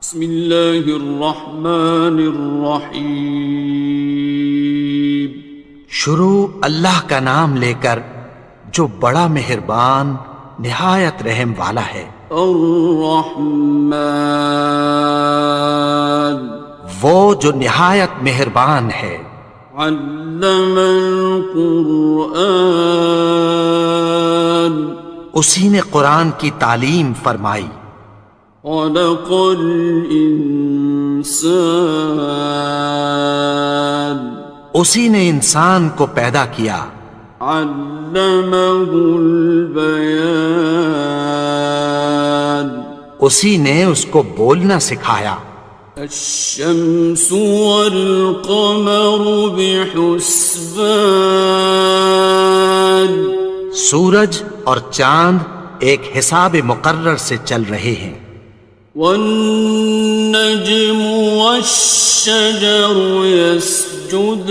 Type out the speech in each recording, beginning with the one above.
بسم اللہ الرحمن الرحیم۔ شروع اللہ کا نام لے کر جو بڑا مہربان نہایت رحم والا ہے۔ الرحمن، وہ جو نہایت مہربان ہے۔ علم القرآن، اسی نے قرآن کی تعلیم فرمائی۔ خلق الانسان، اسی نے انسان کو پیدا کیا۔ علمہ البیان، اسی نے اس کو بولنا سکھایا۔ الشمس والقمر بحسبان، سورج اور چاند ایک حساب مقرر سے چل رہے ہیں۔ والنجم والشجر يسجدان،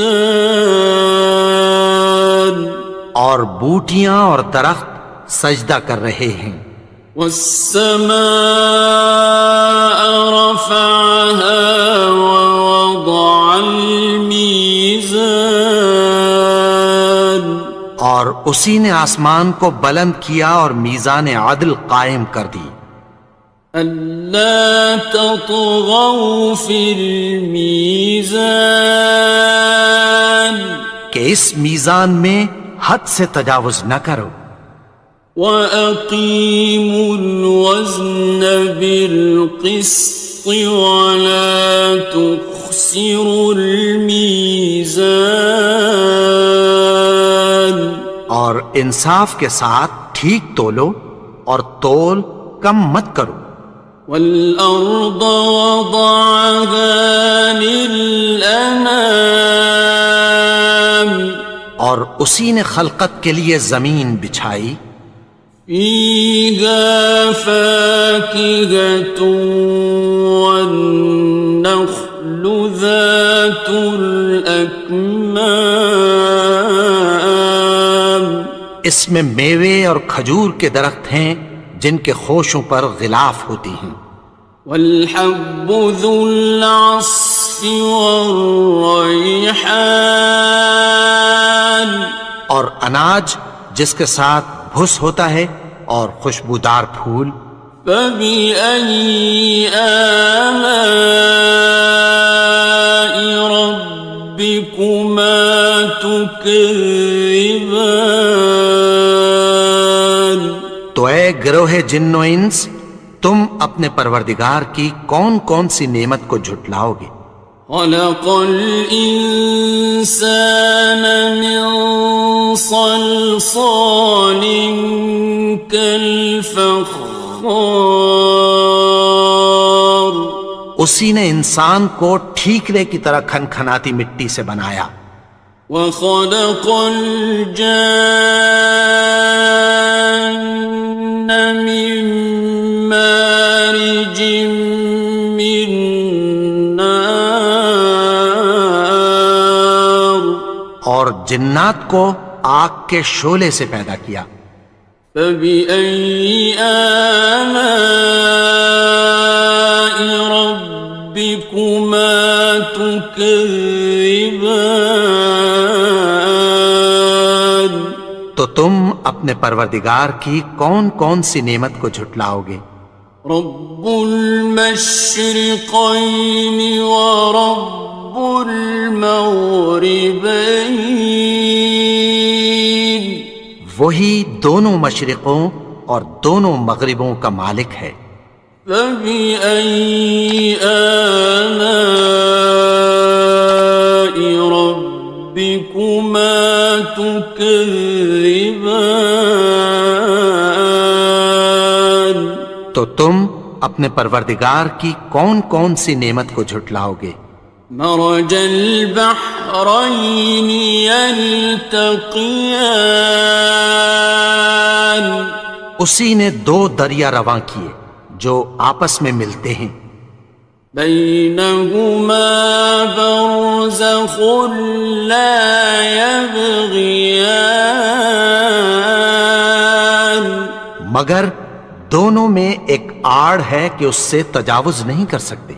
اور بوٹیاں اور درخت سجدہ کر رہے ہیں۔ والسماء رفعها ووضع الميزان، اور اسی نے آسمان کو بلند کیا اور میزان عدل قائم کر دی۔ ألا تطغوا في الميزان، کہ اس میزان میں حد سے تجاوز نہ کرو۔ وَأَقِيمُوا الْوَزْنَ بِالْقِسْطِ وَلَا تُخْسِرُوا الْمِيزَانَ، اور انصاف کے ساتھ ٹھیک تولو اور تول کم مت کرو۔ وَالْأَرْضَ وَضَعَهَا لِلْأَنَامِ، اور اسی نے خلقت کے لیے زمین بچھائی۔ فِيهَا فَاكِهَةٌ وَالنَّخْلُ ذَاتُ الْأَكْمَامِ، اس میں میوے اور کھجور کے درخت ہیں جن کے خوشوں پر غلاف ہوتی ہیں۔ وَالْحَبُّ ذُو الْعَصْفِ وَالرَّيْحَانِ، اور اناج جس کے ساتھ بھس ہوتا ہے اور خوشبودار پھول۔ فَبِأَيِّ آلَاءِ رَبِّكُمَا تُكَذِّبَانِ، تو اے گروہ جن و انس، تم اپنے پروردگار کی کون کون سی نعمت کو جھٹلاؤ گے؟ خَلَقَ الْإِنسَانَ مِنْ صَلْصَالٍ كَالْفَخَّارِ، اسی نے انسان کو ٹھیکرے کی طرح کھنکھناتی مٹی سے بنایا۔ وَخَلَقَ الْجَانَّ مِن مَّارِجٍ مِّن نَّارٍ، اور جنات کو آگ کے شعلے سے پیدا کیا۔ فَبِأَيِّ آلَاءِ رَبِّكُمَا تُكَذِّبَانِ، تو تم اپنے پروردگار کی کون کون سی نعمت کو جھٹلاؤ گے؟ رب المشرقین ورب المغربین، وہی دونوں مشرقوں اور دونوں مغربوں کا مالک ہے۔ فَبِأَيِّ آلَاءِ رَبِّكُمَا تُكَذِّبَانِ، تو تم اپنے پروردگار کی کون کون سی نعمت کو جھٹلاؤ گے؟ مرج البحرین یلتقیان، اسی نے دو دریا رواں کیے جو آپس میں ملتے ہیں۔ بینہما برزخ لا یبغیان، مگر دونوں میں ایک آڑ ہے کہ اس سے تجاوز نہیں کر سکتے۔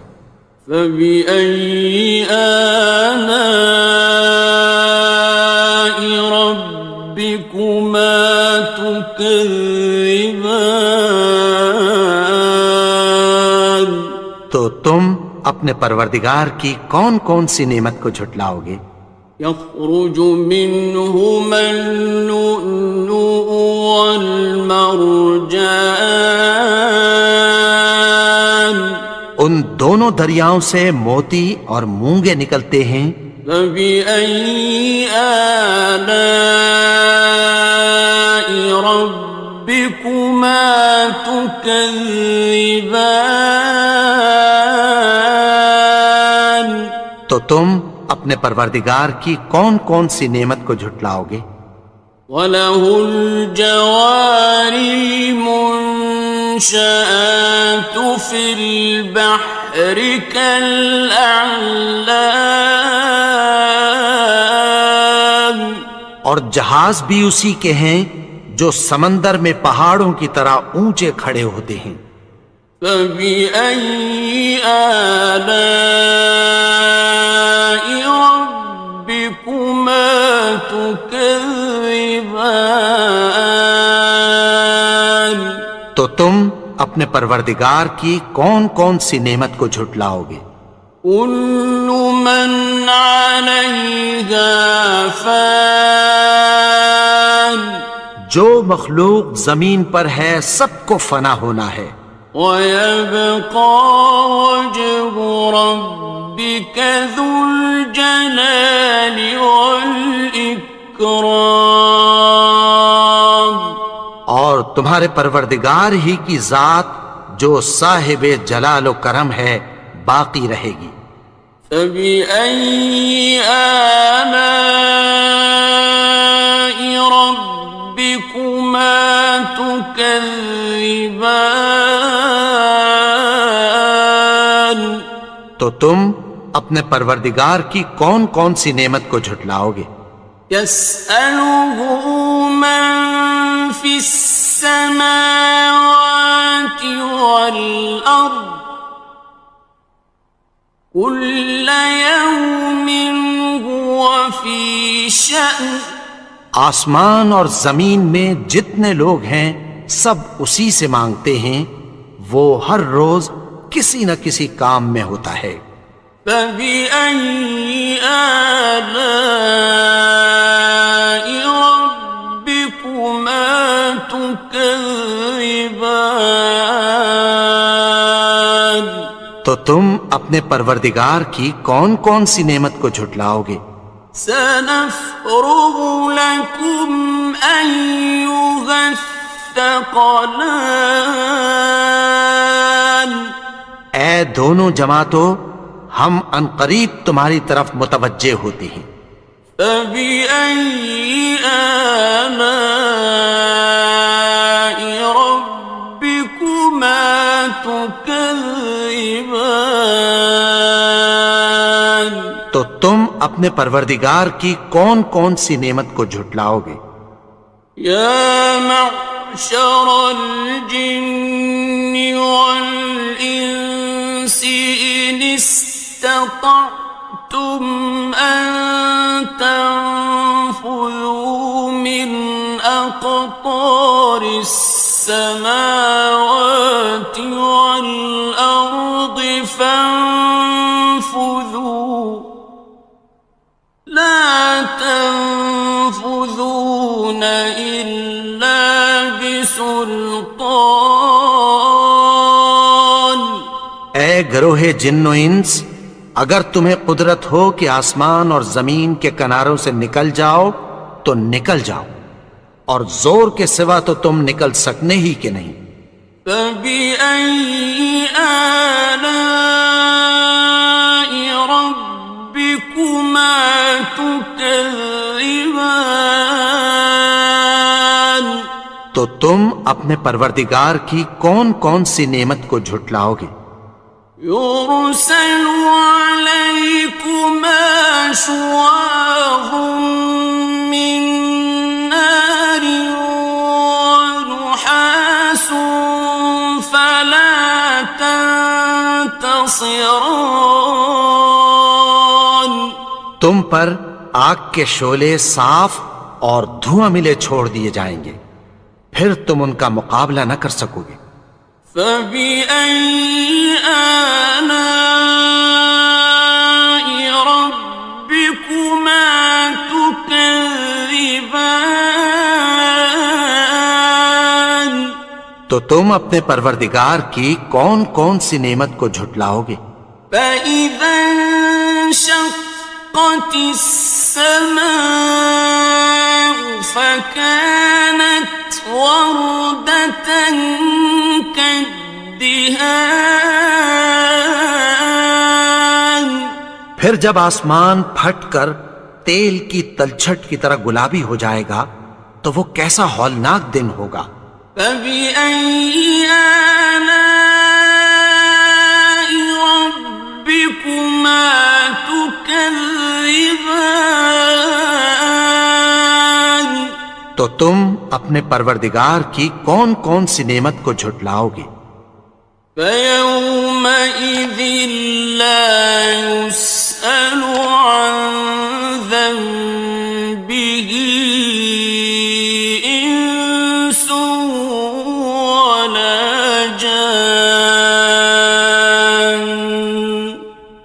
فبأي آلاء ربكما تكذبان؟ تو تم اپنے پروردگار کی کون کون سی نعمت کو جھٹلاؤ گے؟ يخرج منهما اللؤلؤ والمرجان، ان دونوں دریاؤں سے موتی اور مونگے نکلتے ہیں۔ فبأي آلاء ربكما تكذبان؟ تو تم اپنے پروردگار کی کون کون سی نعمت کو جھٹلاؤ گے؟ وَلَهُ الْجَوَارِ الْمُنشَآتُ فِي الْبَحْرِ كَالْأَعْلَامِ، اور جہاز بھی اسی کے ہیں جو سمندر میں پہاڑوں کی طرح اونچے کھڑے ہوتے ہیں۔ فَبِأَيِّ آلَاءِ رَبِّكُمَا تُكَذِّبَانِ؟ تو تم اپنے پروردگار کی کون کون سی نعمت کو جھٹلاؤ گے؟ كُلُّ مَنْ عَلَيْهَا فَانٍ، جو مخلوق زمین پر ہے سب کو فنا ہونا ہے۔ وَيَبْقَى وَجْهُ رَبِّكَ ذُو الْجَلَالِ وَالْإِكْرَامِ، اور تمہارے پروردگار ہی کی ذات جو صاحب جلال و کرم ہے باقی رہے گی۔ فَبِأَيِّ آلَاءِ رَبِّكُمَا تُكَذِّبَانِ؟ تو تم اپنے پروردگار کی کون کون سی نعمت کو جھٹلاؤ گے؟ يَسْأَلُهُ مَن فِي السَّمَاوَاتِ وَالْأَرْضِ كُلَّ يَوْمٍ هُوَ فِي شَأْنٍ، آسمان اور زمین میں جتنے لوگ ہیں سب اسی سے مانگتے ہیں، وہ ہر روز کسی نہ کسی کام میں ہوتا ہے۔ فَبِأَيِّ آلَاءِ رَبِّكُمَا تُكَذِّبَانِ؟ تو تم اپنے پروردگار کی کون کون سی نعمت کو جھٹلاؤ گے؟ سَنَفْرُغُ لَكُمْ أَيُّهَ الثَّقَلَانِ، اے دونوں جماعتوں، ہم عنقریب تمہاری طرف متوجہ ہوتے ہیں۔ فَبِأَيِّ آلَاءِ رَبِّكُمَا تُكَذِّبَانِ؟ تو تم اپنے پروردگار کی کون کون سی نعمت کو جھٹلاؤ گے؟ يَا مَعْشَرَ الْجِنِّ وَالْإِنسِ إِنِ اسْتَطَعْتُمْ أَن تَنفُذُوا مِنْ أَقْطَارِ السَّمَاوَاتِ وَالْأَرْضِ فَانفُذُوا لَا تَنفُذُونَ إِلَّا بِسُلْطَانٍ۔ اے گروہ جن و انس، اگر تمہیں قدرت ہو کہ آسمان اور زمین کے کناروں سے نکل جاؤ تو نکل جاؤ، اور زور کے سوا تو تم نکل سکنے ہی کہ نہیں۔ فَبِأَيِّ آلَاءِ رَبِّكُمَا تُكَذِّبَانِ؟ تو تم اپنے پروردگار کی کون کون سی نعمت کو جھٹلاؤ گے؟ يُرْسَلُ عَلَيْكُمَا شُوَاظٌ مِّن نَّارٍ وَنُحَاسٌ خاصران. تم پر آگ کے شعلے صاف اور دھواں ملے چھوڑ دیے جائیں گے، پھر تم ان کا مقابلہ نہ کر سکو گے۔ فبأي آلاء ربكما تكذبان. تو تم اپنے پروردگار کی کون کون سی نعمت کو جھٹلاؤ گے؟ فإذا انشقت السماء فكانت وردة كالدهان. پھر جب آسمان پھٹ کر تیل کی تلچھٹ کی طرح گلابی ہو جائے گا تو وہ کیسا ہولناک دن ہوگا۔ فبأي آلاء ربكما تكذبان. تو تم اپنے پروردگار کی کون کون سی نعمت کو جھٹلاؤ گے؟ فيومئذ لا يسأل عن ذنبه إنس ولا جان.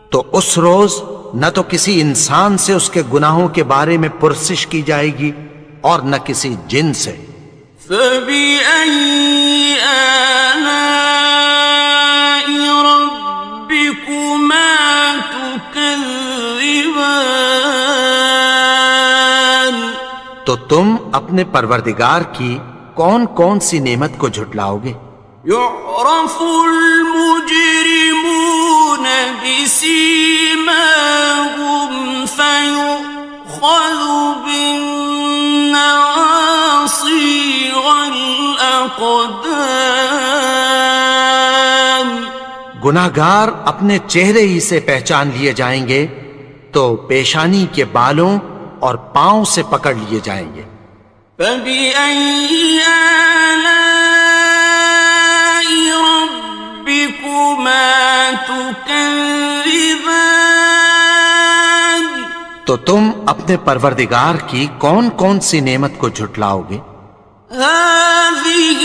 تو اس روز نہ تو کسی انسان سے اس کے گناہوں کے بارے میں پرسش کی جائے گی اور نہ کسی جن سے۔ فبأي آلاء ربكما تكذبان. تو تم اپنے پروردگار کی کون کون سی نعمت کو جھٹلاؤ گے؟ يعرف المجرمون بسيماهم فيؤخذ بالنواصي والأقدام. گناہگار اپنے چہرے ہی سے پہچان لیے جائیں گے تو پیشانی کے بالوں اور پاؤں سے پکڑ لیے جائیں گے۔ فبأي آلاء ربكما تكذبان. تو تم اپنے پروردگار کی کون کون سی نعمت کو جھٹلاؤ گے؟ هذه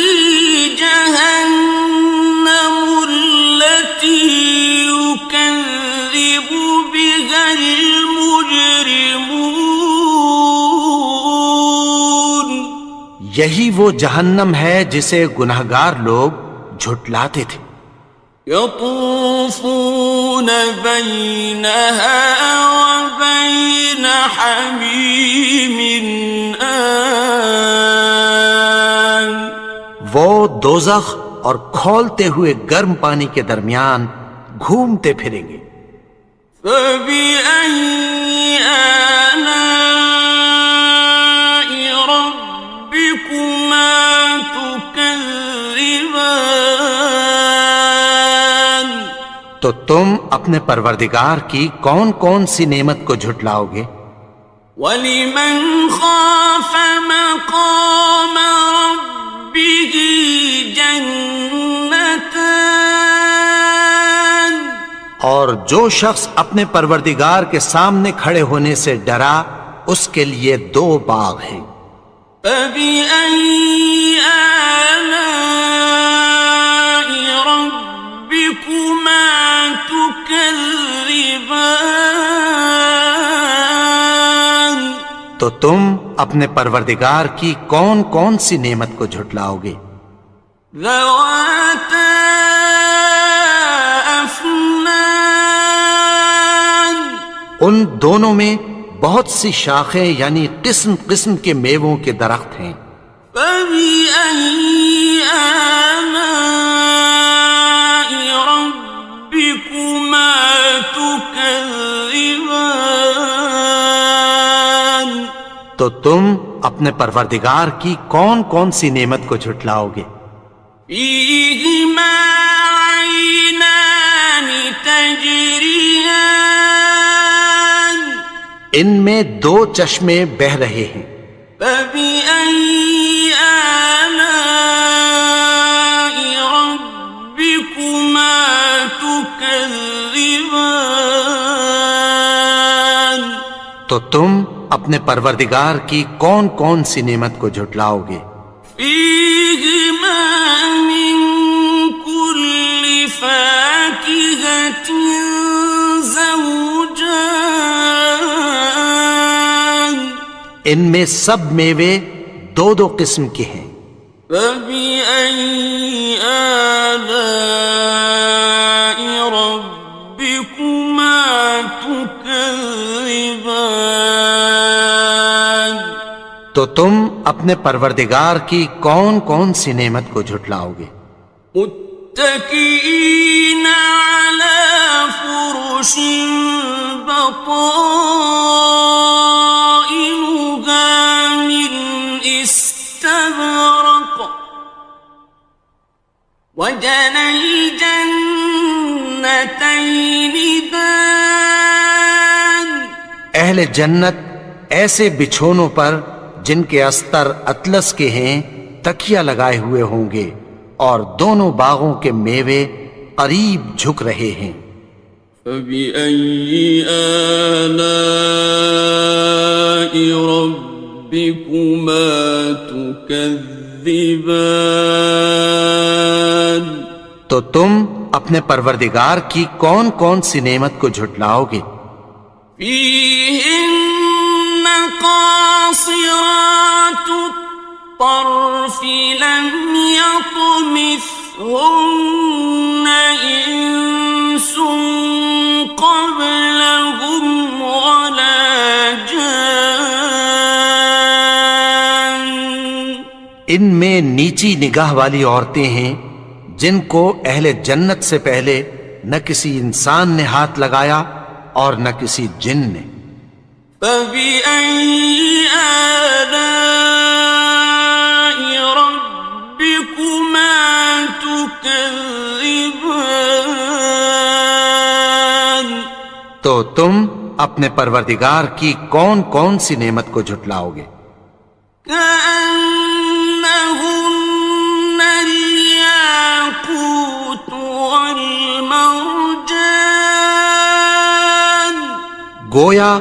جهنم التي يكذب بها المجرمون. یہی وہ جہنم ہے جسے گناہگار لوگ جھٹلاتے تھے۔ يطوفون بينها وبين حميم آن. وہ دوزخ اور کھولتے ہوئے گرم پانی کے درمیان گھومتے پھریں گے۔ فبأي آلاء ربكما تكذبان. تو تم اپنے پروردگار کی کون کون سی نعمت کو جھٹلاؤ گے؟ وَلِمَنْ خَافَ مَقَامَ رَبِّهِ جَنَّتَانِ. اور جو شخص اپنے پروردگار کے سامنے کھڑے ہونے سے ڈرا اس کے لیے دو باغ ہیں۔ فَبِأَيِّ آلَاءِ رَبِّكُمَا تُكَذِّبَانِ. تو تم اپنے پروردگار کی کون کون سی نعمت کو جھٹلاؤ گے؟ ذَوَاتَا أَفْنَانٍ. ان دونوں میں بہت سی شاخیں یعنی قسم قسم کے میووں کے درخت ہیں۔ فَبِأَيِّ آلَاءِ رَبِّكُمَا تُكَذِّبَانِ. تو تم اپنے پروردگار کی کون کون سی نعمت کو جھٹلاؤ گے؟ فِيهِمَا عَيْنَانِ تَجْرِيَانِ. ان میں دو چشمے بہہ رہے ہیں۔ فَبِأَيِّ آلَاءِ رَبِّكُمَا تُكَذِّبَانِ. تكذبان تو تم اپنے پروردگار کی کون کون سی نعمت کو جھٹلاؤ گے؟ فيهما من كل فاكهة زوجان ان میں سب میوے دو دو قسم کے ہیں۔ فبأي آلاء ربكما تكذبان تو تم اپنے پروردگار کی کون کون سی نعمت کو جھٹلاؤ گے؟ متكئين على فرش بطائنها من استبرق وجنى الجنتين دان اہل جنت ایسے بچھونوں پر جن کے استر اطلس کے ہیں تکیہ لگائے ہوئے ہوں گے اور دونوں باغوں کے میوے قریب جھک رہے ہیں۔ فبأي آلاء ربكما تكذبان تو تم اپنے پروردگار کی کون کون سی نعمت کو جھٹلاؤ گے؟ فيهن قاصرات الطرف لم يطمثهن إنس قبلهم ولا جان ان میں نیچی نگاہ والی عورتیں ہیں جن کو اہل جنت سے پہلے نہ کسی انسان نے ہاتھ لگایا اور نہ کسی جن نے۔ فبأي آلاء ربكما تكذبان تو تم اپنے پروردگار کی کون کون سی نعمت کو جھٹلاؤ گے؟ كأنهن الياقوت والمرجان گویا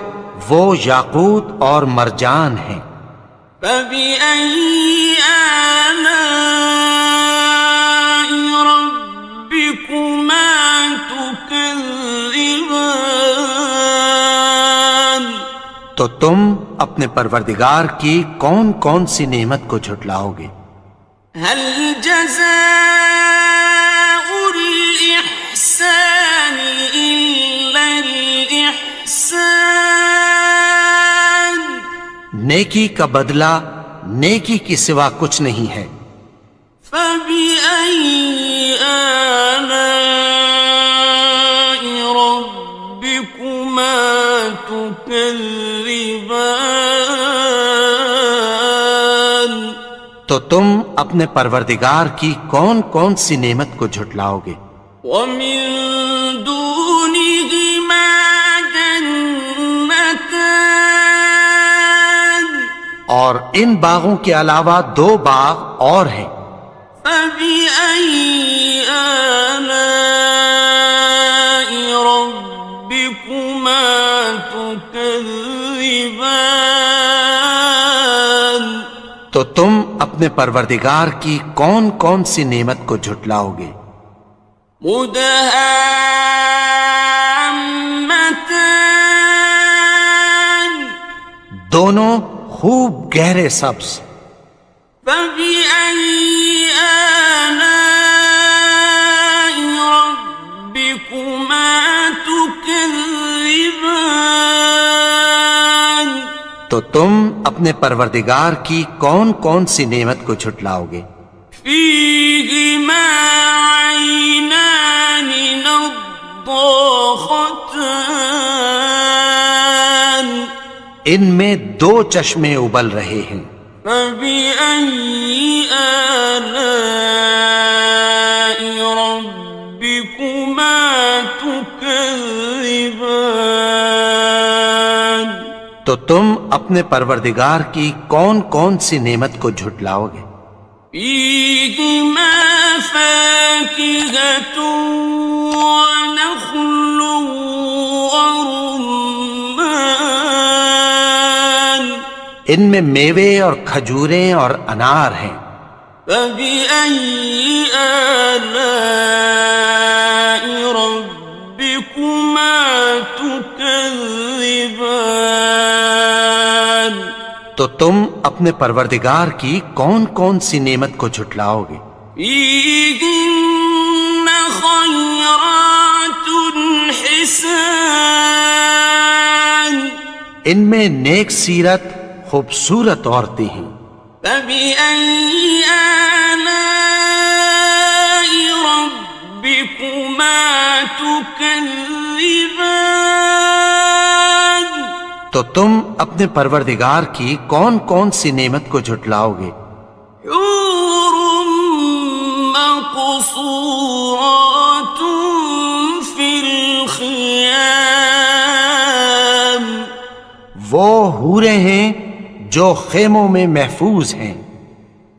وہ یاقوت اور مرجان ہیں۔ فبأي آلاء ربكما تكذبان تو تم اپنے پروردگار کی کون کون سی نعمت کو جھٹلاؤ گے؟ هل جزاء الإحسان إلا الإحسان نیکی کا بدلہ نیکی کی سوا کچھ نہیں ہے۔ فبأي آلاء ربكما تكذبان تو تم اپنے پروردگار کی کون کون سی نعمت کو جھٹلاؤ گے؟ ومن دونهما جنتان اور ان باغوں کے علاوہ دو باغ اور ہیں۔ فبأي آلاء ربكما تكذبان تو تم اپنے پروردگار کی کون کون سی نعمت کو جھٹلاؤ گے؟ مدهامتان دونوں خوب گہرے سبز۔ فبأي آلاء ربكما تكذبان تو تم اپنے پروردگار کی کون کون سی نعمت کو جھٹلاؤ گے؟ فيهما عينان نضاختان ان میں دو چشمے ابل رہے ہیں۔ فبأي آلاء ربكما تكذبان تو تم اپنے پروردگار کی کون کون سی نعمت کو جھٹلاؤ گے؟ فيهما فاكهة ونخل ورمان ان میں میوے اور کھجوریں اور انار ہیں. فبأي آلاء ربكما تكذبان تو تم اپنے پروردگار کی کون کون سی نعمت کو جھٹلاؤ گے؟ فيهن خيرات حسان ان میں نیک سیرت خوبصورت عورتیں ہیں. فبأي آلاء ربكما تكذبان تو تم اپنے پروردگار کی کون کون سی نعمت کو جھٹلاؤ گے؟ حور مقصورات في الخيام وہ حوریں ہیں جو خیموں میں محفوظ ہیں.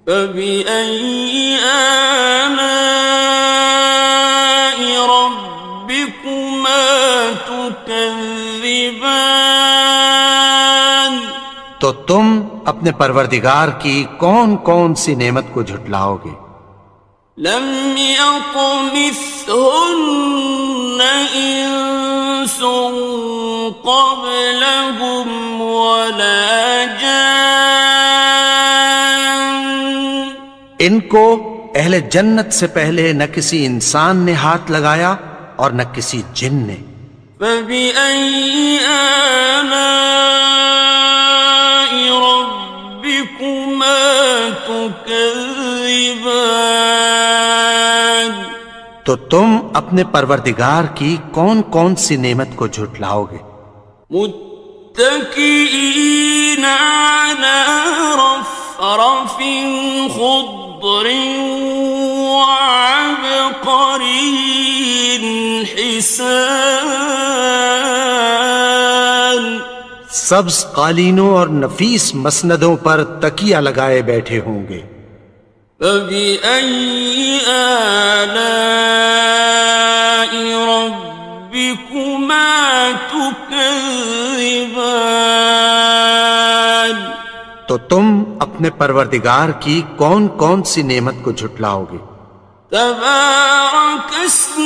فبأي آلاء ربكما تكذبان تو تم اپنے پروردگار کی کون کون سی نعمت کو جھٹلاؤ گے؟ لم يطمثهن إنس قبلهم ولا جان ان کو اہل جنت سے پہلے نہ کسی انسان نے ہاتھ لگایا اور نہ کسی جن نے. فبأي آلاء ربكما تكذبان تو تم اپنے پروردگار کی کون کون سی نعمت کو جھٹلاؤ گے؟ متكئين على رفرف خضر وعبقري حسان سبز قالینوں اور نفیس مسندوں پر تکیہ لگائے بیٹھے ہوں گے. فبأي آلاء ربكما تكذبان تو تم اپنے پروردگار کی کون کون سی نعمت کو جھٹلاؤ گے؟ تبارك اسم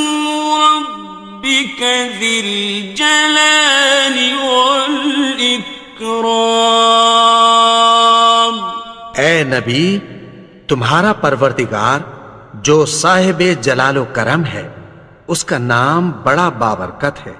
ربك ذي الجلال والإكرام اے نبی، تمہارا پروردگار جو صاحب جلال و کرم ہے، اس کا نام بڑا بابرکت ہے.